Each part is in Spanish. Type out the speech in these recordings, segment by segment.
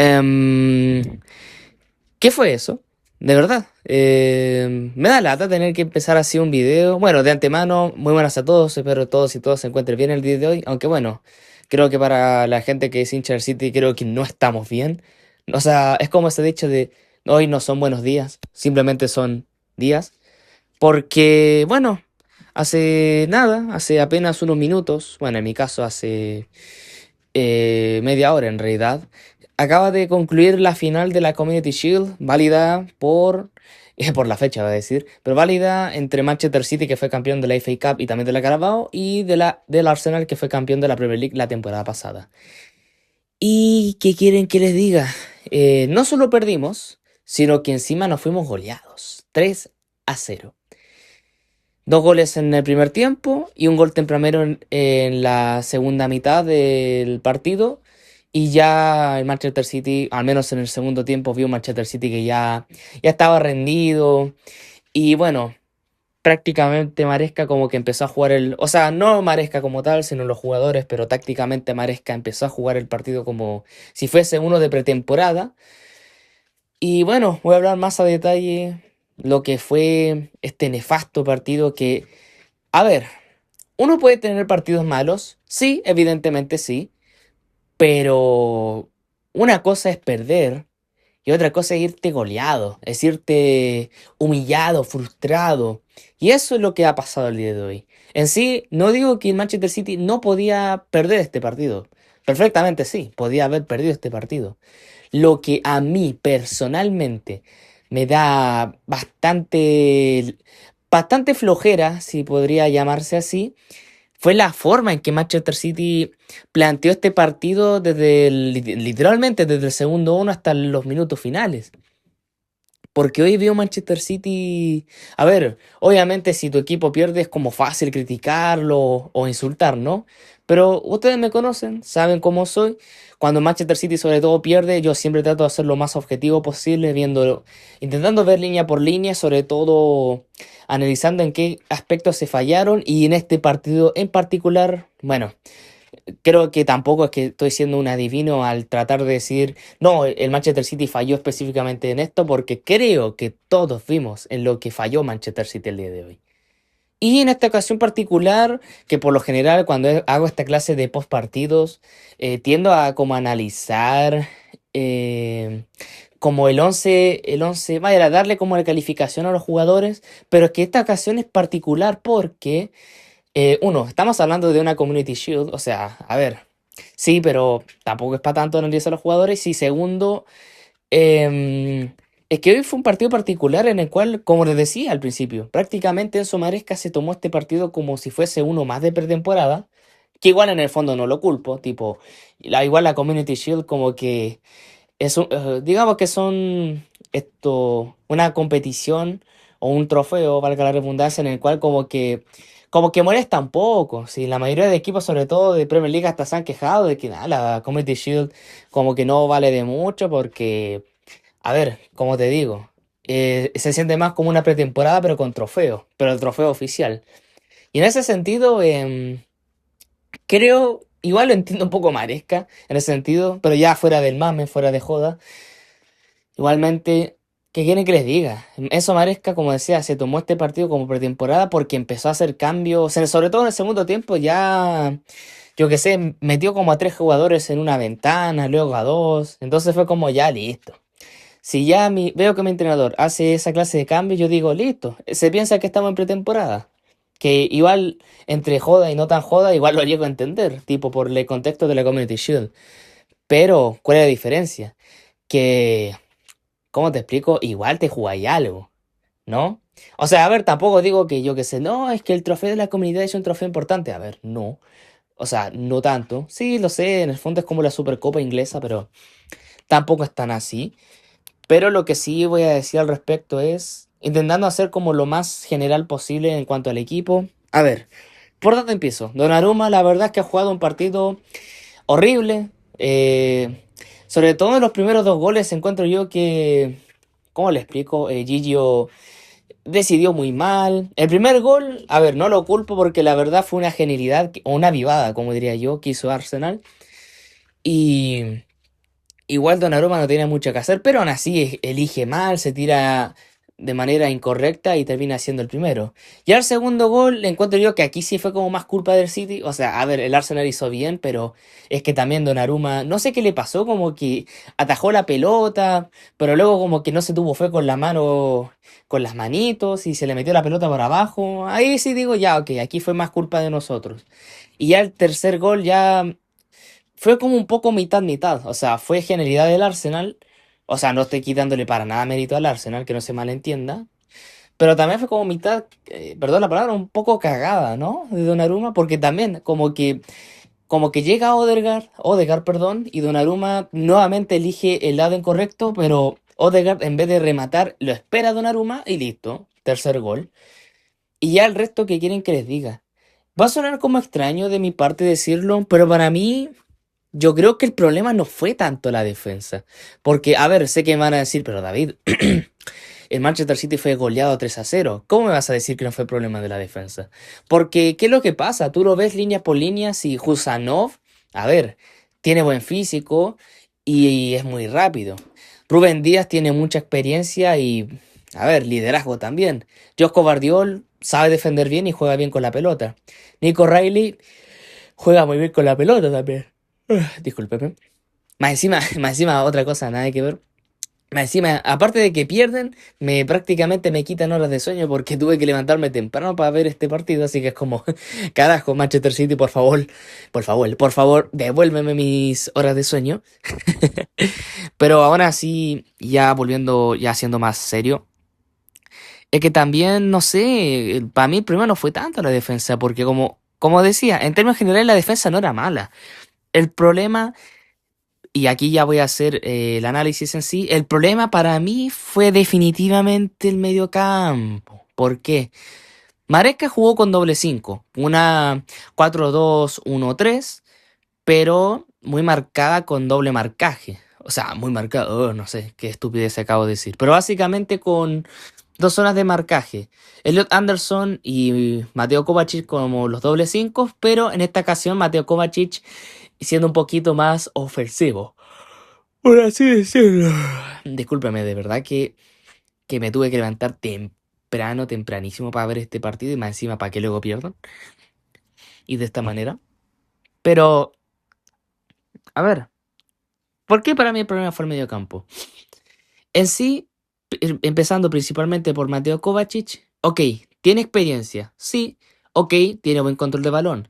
Em, ¿Qué fue eso? De verdad. Me da lata tener que empezar así un video. Bueno, de antemano, muy buenas a todos. Espero todos y todas se encuentren bien el día de hoy. Aunque bueno, creo que para la gente que es hincha del City, creo que no estamos bien. O sea, es como ese dicho de hoy no son buenos días, simplemente son días. Porque, bueno, hace nada, hace apenas unos minutos, bueno, en mi caso hace media hora en realidad, acaba de concluir la final de la Community Shield, válida por, por la fecha, va a decir, pero válida entre Manchester City, que fue campeón de la FA Cup y también de la Carabao, y del Arsenal, que fue campeón de la Premier League la temporada pasada. ¿Y qué quieren que les diga? No solo perdimos, sino que encima nos fuimos goleados, 3-0. Dos goles en el primer tiempo y un gol tempranero en la segunda mitad del partido. Y ya el Manchester City, al menos en el segundo tiempo, vio un Manchester City que ya estaba rendido. Y bueno, prácticamente Maresca como que empezó a jugar el... O sea, no Maresca como tal, sino los jugadores, pero tácticamente Maresca empezó a jugar el partido como si fuese uno de pretemporada. Y bueno, voy a hablar más a detalle lo que fue este nefasto partido que... A ver, uno puede tener partidos malos, sí, evidentemente sí, pero una cosa es perder y otra cosa es irte goleado, es irte humillado, frustrado. Y eso es lo que ha pasado el día de hoy. En sí, no digo que el Manchester City no podía perder este partido. Perfectamente sí, podía haber perdido este partido. Lo que a mí personalmente me da bastante flojera, si podría llamarse así, fue la forma en que Manchester City planteó este partido literalmente desde el segundo uno hasta los minutos finales. Porque hoy veo Manchester City. A ver, obviamente si tu equipo pierde es como fácil criticarlo o insultar, ¿no? Pero ustedes me conocen, saben cómo soy. Cuando Manchester City sobre todo pierde, yo siempre trato de hacer lo más objetivo posible, viendo, intentando ver línea por línea, sobre todo analizando en qué aspectos se fallaron y en este partido en particular, bueno. Creo que tampoco es que estoy siendo un adivino al tratar de decir, no, el Manchester City falló específicamente en esto, porque creo que todos vimos en lo que falló Manchester City el día de hoy. Y en esta ocasión particular, que por lo general cuando hago esta clase de post partidos, tiendo a como analizar eh, como el once, vaya, a darle como la calificación a los jugadores, pero es que esta ocasión es particular porque... uno, estamos hablando de una Community Shield, o sea, a ver, sí, pero tampoco es para tanto analizar a los jugadores. Y segundo, em, es que hoy fue un partido particular en el cual, como les decía al principio, prácticamente Enzo Maresca se tomó este partido como si fuese uno más de pretemporada, que igual en el fondo no lo culpo, tipo, igual la Community Shield como que digamos que son una competición o un trofeo, valga la redundancia, en el cual como que molesta un poco. Sí, la mayoría de equipos, sobre todo de Premier League, hasta se han quejado de que nada, la Community Shield como que no vale de mucho porque, a ver, como te digo, se siente más como una pretemporada pero con trofeo, pero el trofeo oficial. Y en ese sentido, creo, igual lo entiendo un poco Maresca en ese sentido, pero ya fuera del mame, fuera de joda. Igualmente, ¿qué quieren que les diga? Eso Maresca, como decía, se tomó este partido como pretemporada porque empezó a hacer cambios, sobre todo en el segundo tiempo, ya, yo qué sé, metió como a tres jugadores en una ventana, luego a dos, entonces fue como ya listo. Si ya veo que mi entrenador hace esa clase de cambios, yo digo listo, se piensa que estamos en pretemporada. Que igual, entre joda y no tan joda, igual lo llego a entender, tipo por el contexto de la Community Shield. Pero, ¿cuál es la diferencia? Que ¿cómo te explico? Igual te jugáis algo, ¿no? O sea, a ver, tampoco digo que yo que sé, no, es que el trofeo de la comunidad es un trofeo importante. A ver, no. O sea, no tanto. Sí, lo sé, en el fondo es como la Supercopa inglesa, pero tampoco es tan así. Pero lo que sí voy a decir al respecto es, intentando hacer como lo más general posible en cuanto al equipo. A ver, ¿por dónde empiezo? Donnarumma, la verdad es que ha jugado un partido horrible. Sobre todo en los primeros dos goles encuentro yo que, ¿cómo le explico? Gigio decidió muy mal. El primer gol, a ver, no lo culpo porque la verdad fue una genialidad o una vivada, como diría yo, que hizo Arsenal. Y, igual Donnarumma no tiene mucho que hacer, pero aún así elige mal, se tira de manera incorrecta y termina siendo el primero. Y al segundo gol, encuentro yo que aquí sí fue como más culpa del City. O sea, a ver, el Arsenal hizo bien, pero es que también Donnarumma, no sé qué le pasó, como que atajó la pelota, pero luego como que no se tuvo fe con la mano, con las manitos y se le metió la pelota por abajo. Ahí sí digo, ya, ok, aquí fue más culpa de nosotros. Y ya el tercer gol ya fue como un poco mitad mitad, o sea, fue genialidad del Arsenal, o sea, no estoy quitándole para nada mérito al Arsenal, que no se malentienda, pero también fue como mitad, perdón la palabra, un poco cagada, ¿no? De Donnarumma, porque también como que llega Odegaard, perdón, y Donnarumma nuevamente elige el lado incorrecto, pero Odegaard en vez de rematar lo espera a Donnarumma y listo, tercer gol. Y ya el resto que quieren que les diga. Va a sonar como extraño de mi parte decirlo, pero para mí yo creo que el problema no fue tanto la defensa. Porque, a ver, sé que me van a decir, pero David, el Manchester City fue goleado 3-0. ¿Cómo me vas a decir que no fue problema de la defensa? Porque, ¿qué es lo que pasa? Tú lo ves línea por línea, si Husanov, a ver, tiene buen físico y es muy rápido. Rubén Díaz tiene mucha experiencia y, a ver, liderazgo también. Josko Vardiol sabe defender bien y juega bien con la pelota. Nico Riley juega muy bien con la pelota también. Discúlpeme. Más encima, otra cosa, nada que ver. Más encima, aparte de que pierden, prácticamente me quitan horas de sueño porque tuve que levantarme temprano para ver este partido, así que es como, carajo, Manchester City, por favor, devuélveme mis horas de sueño. Pero aún así, ya volviendo, ya siendo más serio, es que también, no sé, para mí el problema no fue tanto la defensa, porque como decía, en términos generales la defensa no era mala. El problema y aquí ya voy a hacer el análisis en sí. El problema para mí fue definitivamente el mediocampo. ¿Por qué? Maresca jugó con doble 5, una 4-2-1-3, pero muy marcada con doble marcaje. O sea, muy marcado, no sé qué estupidez acabo de decir. Pero básicamente con dos zonas de marcaje. Elliot Anderson y Mateo Kovacic como los doble 5, pero en esta ocasión Mateo Kovacic siendo un poquito más ofensivo. Por así decirlo. Discúlpeme, de verdad que me tuve que levantar tempranísimo para ver este partido y más encima para que luego pierdan. Y de esta manera. Pero, a ver, ¿por qué para mí el problema fue el mediocampo? En sí, empezando principalmente por Mateo Kovacic, ok, tiene experiencia, sí, ok, tiene buen control de balón.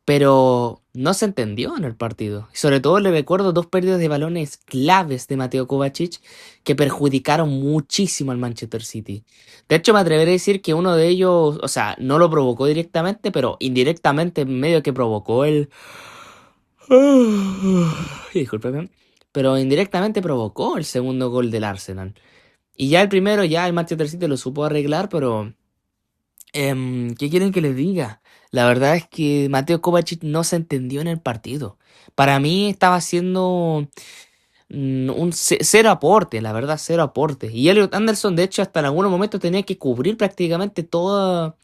Pero no se entendió en el partido. Y sobre todo le recuerdo dos pérdidas de balones claves de Mateo Kovacic que perjudicaron muchísimo al Manchester City. De hecho, me atreveré a decir que uno de ellos, o sea, no lo provocó directamente, pero indirectamente medio que provocó el... Discúlpeme. Pero indirectamente provocó el segundo gol del Arsenal. Y ya el primero, ya el Manchester City lo supo arreglar, pero ¿qué quieren que les diga? La verdad es que Mateo Kovacic no se entendió en el partido. Para mí estaba haciendo cero aporte, la verdad, cero aporte. Y Elliot Anderson, de hecho, hasta en algunos momentos tenía que cubrir prácticamente toda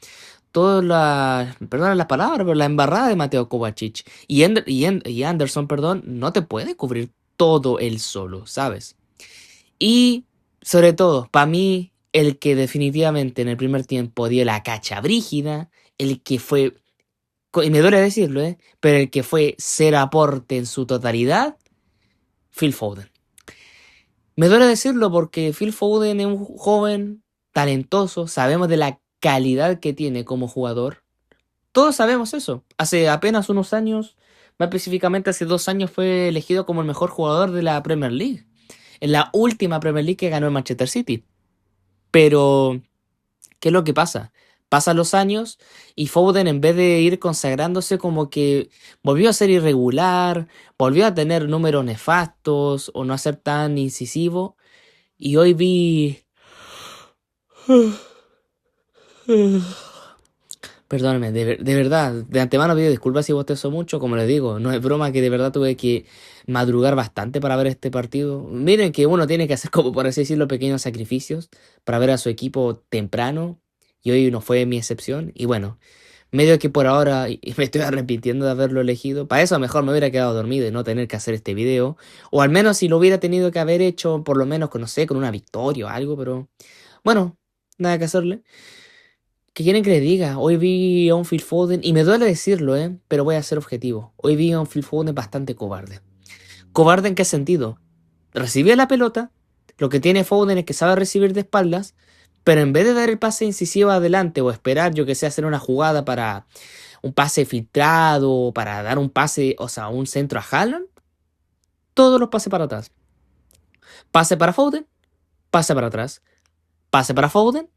la, perdón las palabras, pero la embarrada de Mateo Kovacic. Y Anderson, perdón, no te puede cubrir todo él solo, ¿sabes? Y sobre todo, para mí, el que definitivamente en el primer tiempo dio la cacha brígida, el que fue, y me duele decirlo, pero el que fue cero aporte en su totalidad, Phil Foden. Me duele decirlo porque Phil Foden es un joven talentoso, sabemos de la calidad que tiene como jugador. Todos sabemos eso. Hace apenas unos años, más específicamente hace 2 años, fue elegido como el mejor jugador de la Premier League. En la última Premier League que ganó el Manchester City. Pero, ¿qué es lo que pasa? Pasan los años y Foden, en vez de ir consagrándose, como que volvió a ser irregular, volvió a tener números nefastos o no a ser tan incisivo. Y hoy vi... Perdóname, de verdad, de antemano pido disculpas si bostezo mucho, como les digo, no es broma que de verdad tuve que madrugar bastante para ver este partido. Miren que uno tiene que hacer, como por así decirlo, pequeños sacrificios para ver a su equipo temprano, y hoy no fue mi excepción. Y bueno, Medio que por ahora y me estoy arrepintiendo de haberlo elegido. Para eso mejor me hubiera quedado dormido y no tener que hacer este video. O al menos si lo hubiera tenido que haber hecho, por lo menos, no sé, con una victoria o algo, pero bueno, nada que hacerle. ¿Qué quieren que les diga? Hoy vi a un Phil Foden, y me duele decirlo, pero voy a ser objetivo. Hoy vi a un Phil Foden bastante cobarde. ¿Cobarde en qué sentido? Recibía la pelota, lo que tiene Foden es que sabe recibir de espaldas, pero en vez de dar el pase incisivo adelante o esperar, yo que sé, hacer una jugada para un pase filtrado, para dar un pase, o sea, un centro a Haaland, todos los pases para atrás. Pase para Foden, pase para atrás. Pase para Foden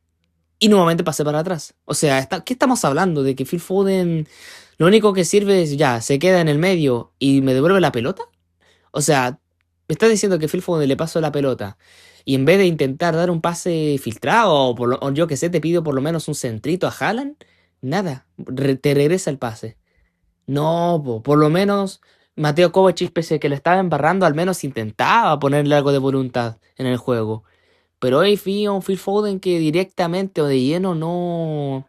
y nuevamente pase para atrás. O sea, ¿qué estamos hablando? ¿De que Phil Foden lo único que sirve es ya, se queda en el medio y me devuelve la pelota? O sea, me estás diciendo que Phil Foden le pasó la pelota y en vez de intentar dar un pase filtrado o yo que sé, te pido por lo menos un centrito a Haaland, nada, te regresa el pase. No, por lo menos Mateo Kovacic, pese a que le estaba embarrando, al menos intentaba ponerle algo de voluntad en el juego. Pero hoy vi a un Phil Foden que directamente o de lleno no...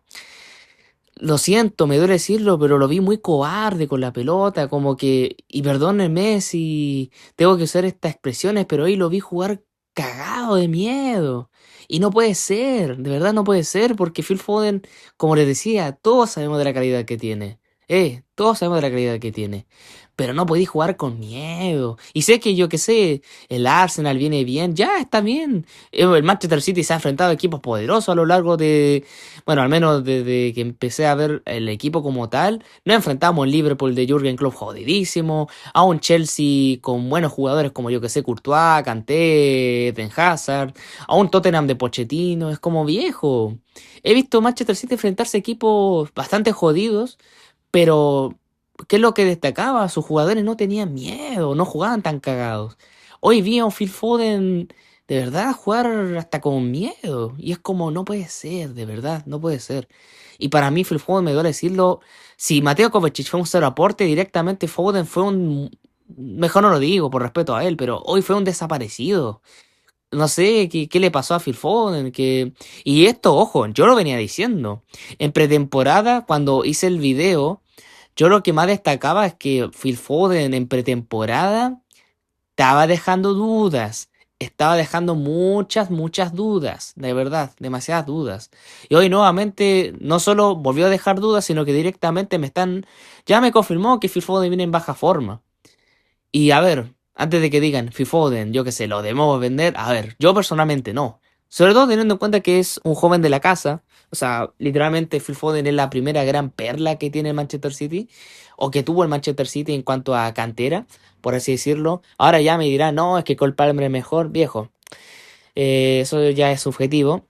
Lo siento, me duele decirlo, pero lo vi muy cobarde con la pelota, como que... Y perdónenme si tengo que usar estas expresiones, pero hoy lo vi jugar cagado de miedo. Y no puede ser, de verdad no puede ser, porque Phil Foden, como les decía, todos sabemos de la calidad que tiene. Todos sabemos de la calidad que tiene. Pero no podéis jugar con miedo. Y sé que yo que sé, el Arsenal viene bien, ya está bien. El Manchester City se ha enfrentado a equipos poderosos a lo largo de, bueno, al menos desde que empecé a ver el equipo como tal. Nos enfrentamos al Liverpool de Jürgen Klopp jodidísimo, a un Chelsea con buenos jugadores como yo que sé, Courtois, Kanté, Eden Hazard, a un Tottenham de Pochettino, es como viejo. He visto Manchester City enfrentarse a equipos bastante jodidos, pero ¿qué es lo que destacaba? Sus jugadores no tenían miedo, no jugaban tan cagados. Hoy vi a un Phil Foden de verdad jugar hasta con miedo. Y es como, no puede ser, de verdad, no puede ser. Y para mí, Phil Foden, me duele decirlo, si Mateo Kovacic fue un cero aporte, directamente Foden fue un... Mejor no lo digo por respeto a él, pero hoy fue un desaparecido. No sé qué le pasó a Phil Foden. Y esto, ojo, yo lo venía diciendo. En pretemporada, cuando hice el video, yo lo que más destacaba es que Phil Foden en pretemporada estaba dejando dudas. Estaba dejando muchas dudas. De verdad, demasiadas dudas. Y hoy nuevamente no solo volvió a dejar dudas, sino que directamente ya me confirmó que Phil Foden viene en baja forma. Y a ver, antes de que digan Phil Foden, yo qué sé, lo debemos vender. A ver, yo personalmente no. Sobre todo teniendo en cuenta que es un joven de la casa. O sea, literalmente Phil Foden es la primera gran perla que tiene el Manchester City. O que tuvo el Manchester City en cuanto a cantera, por así decirlo. Ahora ya me dirán, no, es que Cole Palmer es mejor, viejo. Eso ya es subjetivo.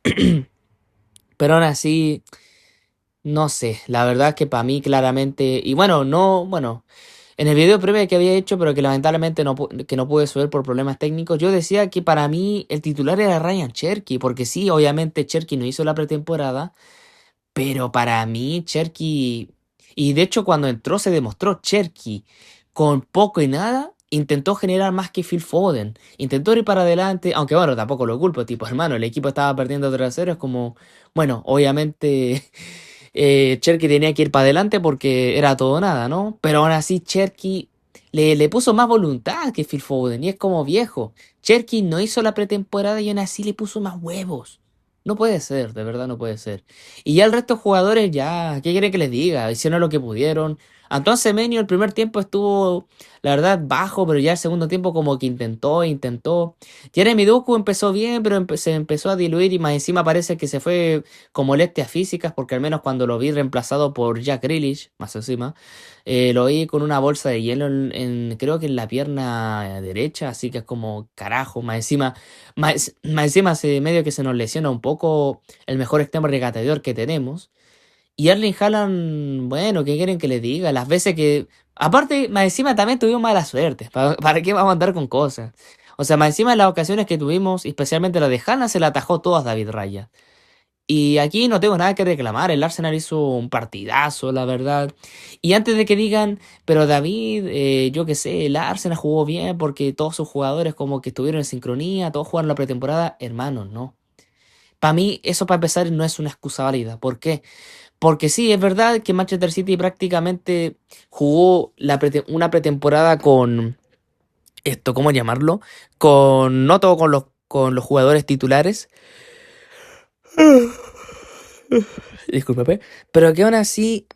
Pero aún así, no sé. La verdad es que para mí claramente... Y bueno, no, bueno. En el video previo que había hecho, pero que lamentablemente que no pude subir por problemas técnicos, yo decía que para mí el titular era Ryan Cherky, porque sí, obviamente Cherky no hizo la pretemporada, pero para mí Cherky, y de hecho cuando entró se demostró Cherky, con poco y nada, intentó generar más que Phil Foden, intentó ir para adelante, aunque bueno, tampoco lo culpo, tipo hermano, el equipo estaba perdiendo 3-0, es como, bueno, obviamente... Cherky tenía que ir para adelante porque era todo o nada, ¿no? Pero aún así Cherky le puso más voluntad que Phil Foden y es como viejo. Cherky no hizo la pretemporada y aún así le puso más huevos. No puede ser, de verdad no puede ser. Y ya el resto de jugadores ya, ¿qué quiere que les diga? Hicieron lo que pudieron. Antón Semenyo el primer tiempo estuvo, la verdad, bajo, pero ya el segundo tiempo como que intentó. Jeremy Doku empezó bien, pero se empezó a diluir y más encima parece que se fue con molestias físicas, porque al menos cuando lo vi reemplazado por Jack Grealish, más encima, lo vi con una bolsa de hielo creo que en la pierna derecha, así que es como carajo, más encima medio que se nos lesiona un poco el mejor extremo regateador que tenemos. Y Erling Haaland, bueno, ¿qué quieren que les diga? Las veces que... Aparte, más encima también tuvimos mala suerte. ¿Para qué vamos a andar con cosas? O sea, más encima de las ocasiones que tuvimos, especialmente la de Haaland, se la atajó todas David Raya. Y aquí no tengo nada que reclamar, el Arsenal hizo un partidazo, la verdad. Y antes de que digan, pero David, yo qué sé, el Arsenal jugó bien porque todos sus jugadores como que estuvieron en sincronía, todos jugaron la pretemporada, hermanos, no. Para mí, eso para empezar no es una excusa válida. ¿Por qué? Porque sí, es verdad que Manchester City prácticamente jugó una pretemporada con esto, ¿cómo llamarlo? No todo con los jugadores titulares, discúlpeme, pero que aún así,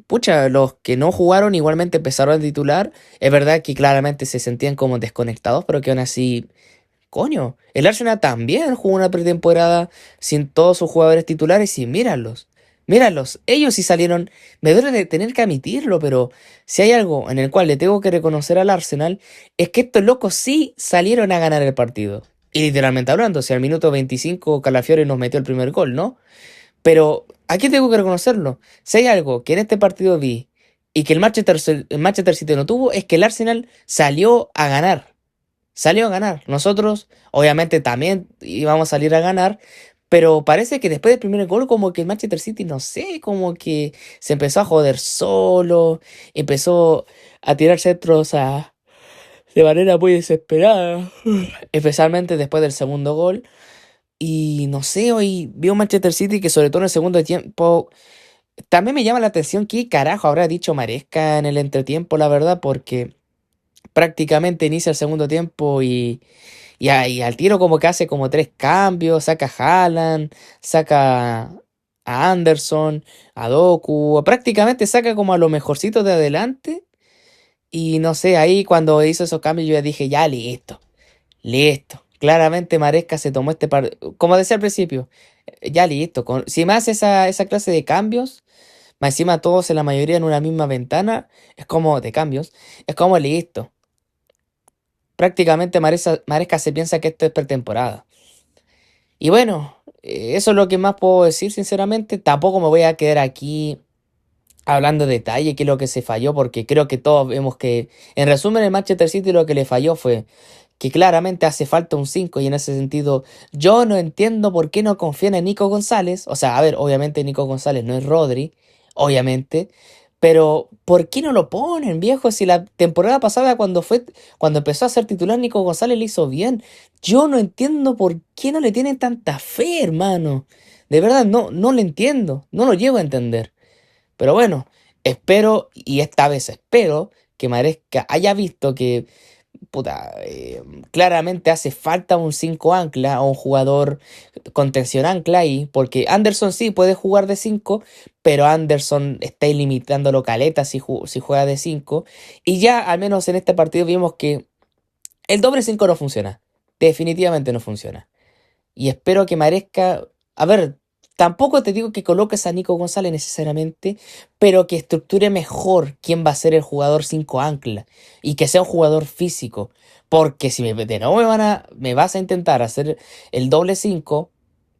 pucha, los que no jugaron igualmente empezaron a titular. Es verdad que claramente se sentían como desconectados, pero que aún así, coño, el Arsenal también jugó una pretemporada sin todos sus jugadores titulares y míralos. Míralos, ellos sí salieron, me duele de tener que admitirlo, pero si hay algo en el cual le tengo que reconocer al Arsenal, es que estos locos sí salieron a ganar el partido. Y literalmente hablando, si al minuto 25 Calafiore nos metió el primer gol, ¿no? Pero aquí tengo que reconocerlo. Si hay algo que en este partido vi y que el Manchester City no tuvo, es que el Arsenal salió a ganar. Salió a ganar. Nosotros, obviamente, también íbamos a salir a ganar. Pero parece que después del primer gol, como que el Manchester City, no sé, como que se empezó a joder solo, empezó a tirar centros de manera muy desesperada, especialmente después del segundo gol. Y no sé, hoy vi un Manchester City que sobre todo en el segundo tiempo también me llama la atención qué carajo habrá dicho Maresca en el entretiempo, la verdad, porque prácticamente inicia el segundo tiempo y al tiro como que hace como tres cambios, saca a Haaland, saca a Anderson, a Doku, prácticamente saca como a los mejorcitos de adelante y no sé, ahí cuando hizo esos cambios yo ya dije, ya listo. Listo. Claramente Maresca se tomó este como decía al principio, ya listo. Si me hace esa clase de cambios, más encima todos en la mayoría en una misma ventana, es como de cambios, es como listo. Prácticamente Maresca se piensa que esto es pretemporada. Y bueno, eso es lo que más puedo decir, sinceramente. Tampoco me voy a quedar aquí hablando de detalle, qué es lo que se falló, porque creo que todos vemos que, en resumen, el Manchester City lo que le falló fue que claramente hace falta un 5 y en ese sentido yo no entiendo por qué no confían en Nico González. O sea, a ver, obviamente Nico González no es Rodri, obviamente, pero ¿por qué no lo ponen, viejo? Si la temporada pasada cuando empezó a ser titular Nico González le hizo bien. Yo no entiendo por qué no le tienen tanta fe, hermano. De verdad, no lo entiendo, no lo llego a entender. Pero bueno, espero, y esta vez espero, que Maresca haya visto que puta, claramente hace falta un 5 ancla o un jugador contención ancla ahí, porque Anderson sí puede jugar de 5 pero Anderson está ilimitándolo caleta si juega de 5 y ya al menos en este partido vimos que el doble 5 no funciona, definitivamente no funciona. Y espero que Maresca, a ver, tampoco te digo que coloques a Nico González necesariamente, pero que estructure mejor quién va a ser el jugador 5 ancla y que sea un jugador físico. Porque si de nuevo me vas a intentar hacer el doble 5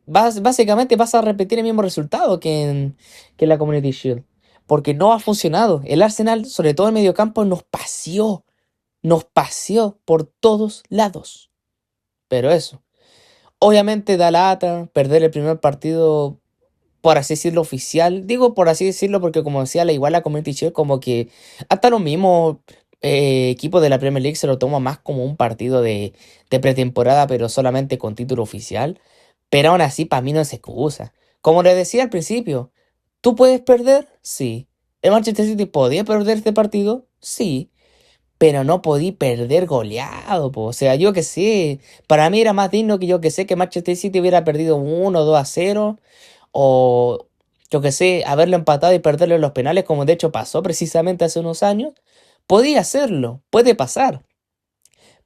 básicamente vas a repetir el mismo resultado que en la Community Shield. Porque no ha funcionado. El Arsenal, sobre todo en medio campo, nos paseó por todos lados. Pero eso. Obviamente da lata perder el primer partido, por así decirlo, oficial. Digo por así decirlo porque como decía, igual la Community Shield, como que hasta los mismos equipos de la Premier League se lo toma más como un partido de pretemporada, pero solamente con título oficial. Pero aún así, para mí no es excusa. Como les decía al principio, ¿tú puedes perder? Sí. ¿El Manchester City podía perder este partido? Sí. Pero no podí perder goleado, po. O sea, yo que sé. Para mí era más digno que yo que sé que Manchester City hubiera perdido 1 2 a 0. O yo que sé, haberlo empatado y perderlo en los penales, como de hecho pasó precisamente hace unos años. Podía hacerlo, puede pasar.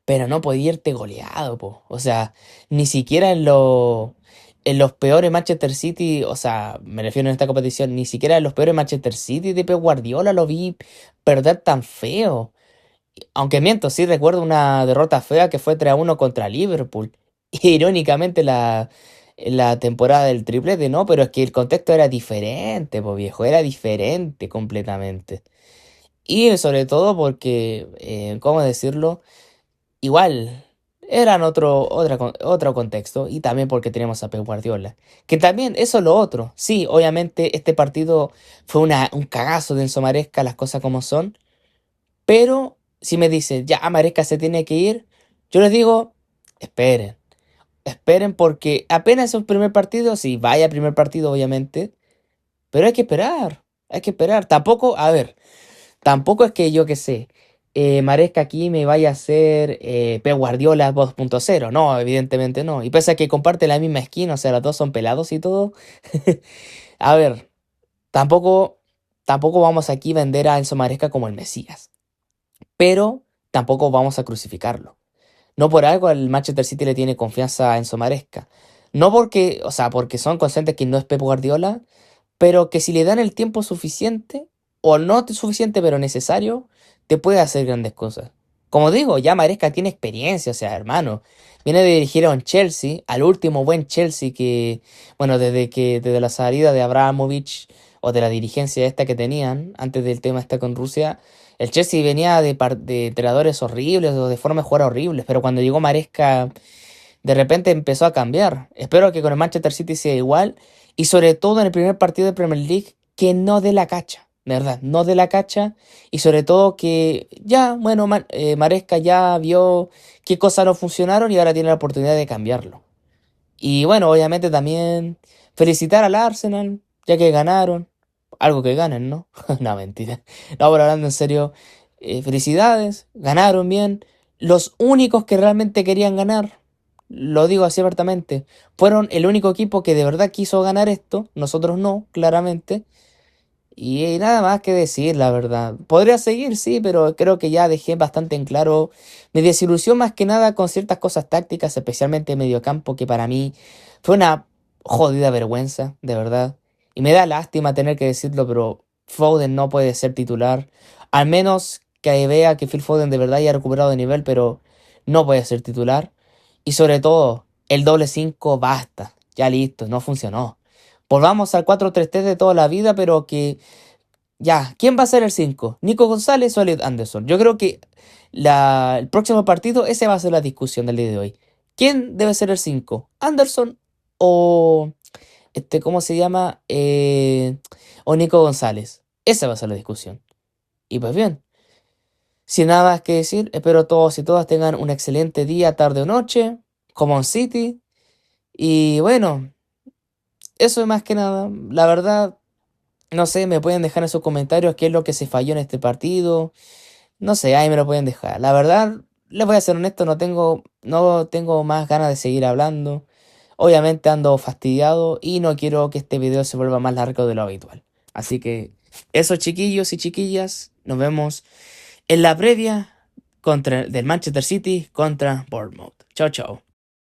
Pero no podía irte goleado, po. O sea, ni siquiera en los peores Manchester City, o sea, me refiero en esta competición, ni siquiera en los peores Manchester City de Pep Guardiola lo vi perder tan feo. Aunque miento, sí recuerdo una derrota fea que fue 3-1 contra Liverpool. Irónicamente la temporada del triplete, ¿no? Pero es que el contexto era diferente, pues viejo, era diferente completamente. Y sobre todo porque, ¿cómo decirlo? Igual, eran otro contexto y también porque teníamos a Pep Guardiola. Que también, eso es lo otro. Sí, obviamente este partido fue un cagazo de Enzo Maresca, las cosas como son. Pero si me dicen, ya Maresca se tiene que ir, yo les digo, esperen. Esperen porque apenas es un primer partido, sí, vaya primer partido obviamente, pero hay que esperar, hay que esperar. Tampoco, a ver, tampoco es que yo que sé, Maresca aquí me vaya a hacer Pep Guardiola 2.0, no, evidentemente no. Y pese a que comparte la misma esquina, o sea, los dos son pelados y todo, a ver, tampoco, tampoco vamos aquí a vender a Enzo Maresca como el Mesías, pero tampoco vamos a crucificarlo. No por algo el Manchester City le tiene confianza a Enzo Maresca. No porque, o sea, porque son conscientes que no es Pep Guardiola, pero que si le dan el tiempo suficiente, o no suficiente, pero necesario, te puede hacer grandes cosas. Como digo, ya Maresca tiene experiencia, o sea, hermano. Viene de dirigir a un Chelsea, al último buen Chelsea que, bueno, desde la salida de Abramovich o de la dirigencia esta que tenían, antes del tema este con Rusia, el Chelsea venía de entrenadores horribles o de formas de jugar horribles, pero cuando llegó Maresca, de repente empezó a cambiar. Espero que con el Manchester City sea igual y sobre todo en el primer partido de Premier League que no dé la cacha, de verdad, no dé la cacha y sobre todo que ya, bueno, Maresca ya vio qué cosas no funcionaron y ahora tiene la oportunidad de cambiarlo. Y bueno, obviamente también felicitar al Arsenal, ya que ganaron. Algo que ganen, ¿no? No, mentira. No, pero hablando en serio, felicidades, ganaron bien. Los únicos que realmente querían ganar, lo digo así abiertamente, fueron el único equipo que de verdad quiso ganar esto, nosotros no, claramente. Y nada más que decir, la verdad. Podría seguir, sí, pero creo que ya dejé bastante en claro mi desilusión más que nada con ciertas cosas tácticas, especialmente en mediocampo, que para mí fue una jodida vergüenza, de verdad. Y me da lástima tener que decirlo, pero Foden no puede ser titular. Al menos que vea que Phil Foden de verdad ya ha recuperado de nivel, pero no puede ser titular. Y sobre todo, el doble 5 basta. Ya listo, no funcionó. Volvamos al 4-3-3 de toda la vida, pero que ya, ¿quién va a ser el 5? ¿Nico González o Elliot Anderson? Yo creo que el próximo partido, ese va a ser la discusión del día de hoy. ¿Quién debe ser el 5? ¿Anderson o ¿cómo se llama? O Nico González. Esa va a ser la discusión. Y pues bien, sin nada más que decir, espero todos y todas tengan un excelente día, tarde o noche, como en City. Y bueno, eso es más que nada. La verdad, no sé, me pueden dejar en sus comentarios qué es lo que se falló en este partido. No sé, ahí me lo pueden dejar. La verdad, les voy a ser honesto, no tengo más ganas de seguir hablando. Obviamente ando fastidiado y no quiero que este video se vuelva más largo de lo habitual. Así que eso, chiquillos y chiquillas, nos vemos en la previa del Manchester City contra Bournemouth. Chao, chao.